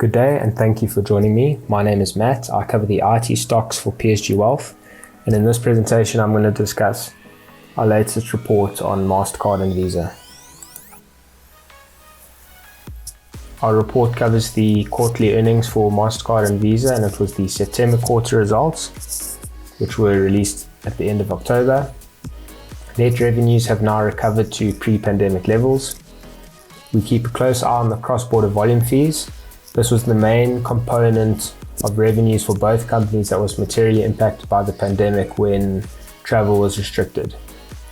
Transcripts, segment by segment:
Good day and thank you for joining me. My name is Matt. I cover the IT stocks for PSG Wealth, and in this presentation I'm going to discuss our latest report on Mastercard and Visa. Our report covers the quarterly earnings for Mastercard and Visa, and it was the September quarter results, which were released at the end of October. Net revenues have now recovered to pre-pandemic levels. We keep a close eye on the cross-border volume fees. This was the main component of revenues for both companies that was materially impacted by the pandemic when travel was restricted.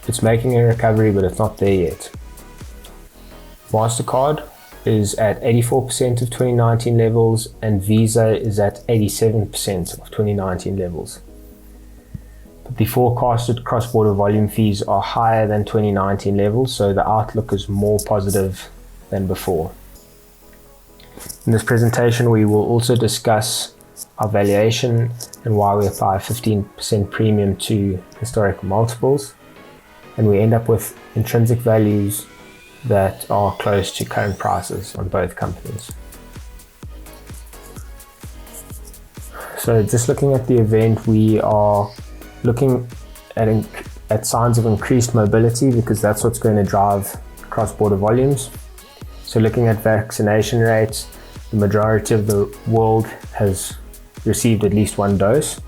It's making a recovery, but it's not there yet. Mastercard is at 84% of 2019 levels and Visa is at 87% of 2019 levels. But the forecasted cross-border volume fees are higher than 2019 levels, so the outlook is more positive than before. In this presentation, we will also discuss our valuation and why we apply a 15% premium to historical multiples, and we end up with intrinsic values that are close to current prices on both companies. So just looking at the event, we are looking at signs of increased mobility because that's what's going to drive cross-border volumes. So looking at vaccination rates, the majority of the world has received at least one dose.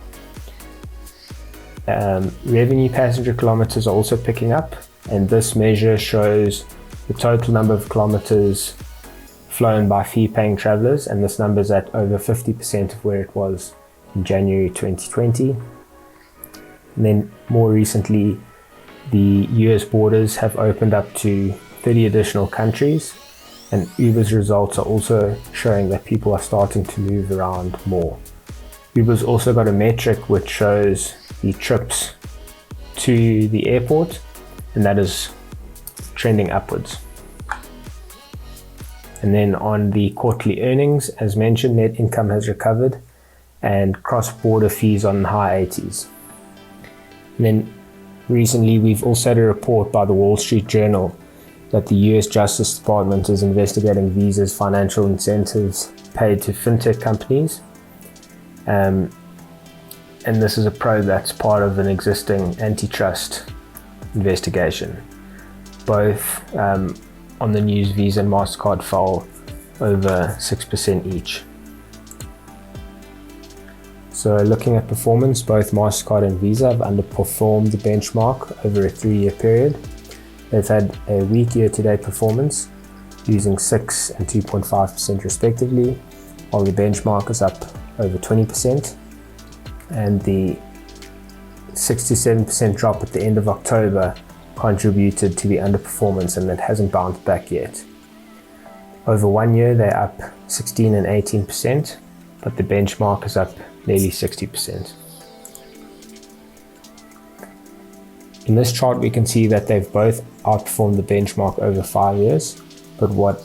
Revenue passenger kilometers are also picking up, and this measure shows the total number of kilometers flown by fee-paying travelers, and this number is at over 50% of where it was in January 2020. And then more recently, the US borders have opened up to 30 additional countries, and Uber's results are also showing that people are starting to move around more. Uber's also got a metric which shows the trips to the airport, and that is trending upwards. And then on the quarterly earnings, as mentioned, net income has recovered and cross-border fees on the high 80s. And then recently we've also had a report by the Wall Street Journal that the US Justice Department is investigating Visa's financial incentives paid to fintech companies. And this is a probe that's part of an existing antitrust investigation. Both on the news, Visa and Mastercard fell over 6% each. So looking at performance, both Mastercard and Visa have underperformed the benchmark over a 3-year period. They've had a weak year-to-date performance, losing 6 and 2.5% respectively, while the benchmark is up over 20%, and the 67% drop at the end of October contributed to the underperformance, and it hasn't bounced back yet. Over 1 year, they're up 16 and 18%, but the benchmark is up nearly 60%. In this chart, we can see that they've both outperformed the benchmark over 5 years, but what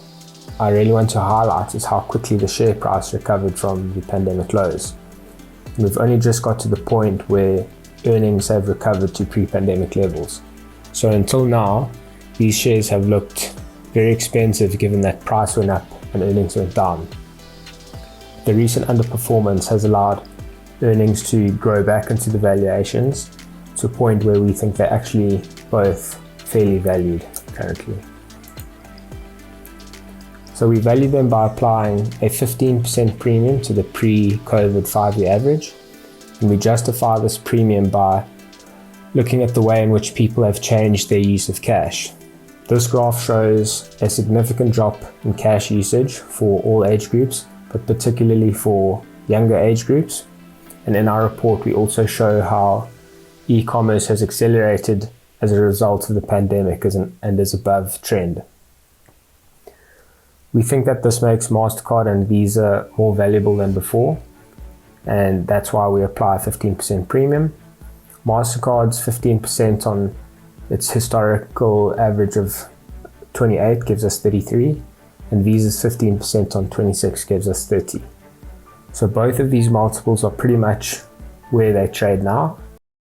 I really want to highlight is how quickly the share price recovered from the pandemic lows. And we've only just got to the point where earnings have recovered to pre-pandemic levels. So until now, these shares have looked very expensive given that price went up and earnings went down. The recent underperformance has allowed earnings to grow back into the valuations to a point where we think they're actually both fairly valued currently. So we value them by applying a 15% premium to the pre-COVID 5-year average, and we justify this premium by looking at the way in which people have changed their use of cash. This graph shows a significant drop in cash usage for all age groups, but particularly for younger age groups. And in our report, we also show how e-commerce has accelerated as a result of the pandemic and is above trend. We think that this makes Mastercard and Visa more valuable than before, and that's why we apply a 15% premium. Mastercard's 15% on its historical average of 28 gives us 33, and Visa's 15% on 26 gives us 30. So both of these multiples are pretty much where they trade now,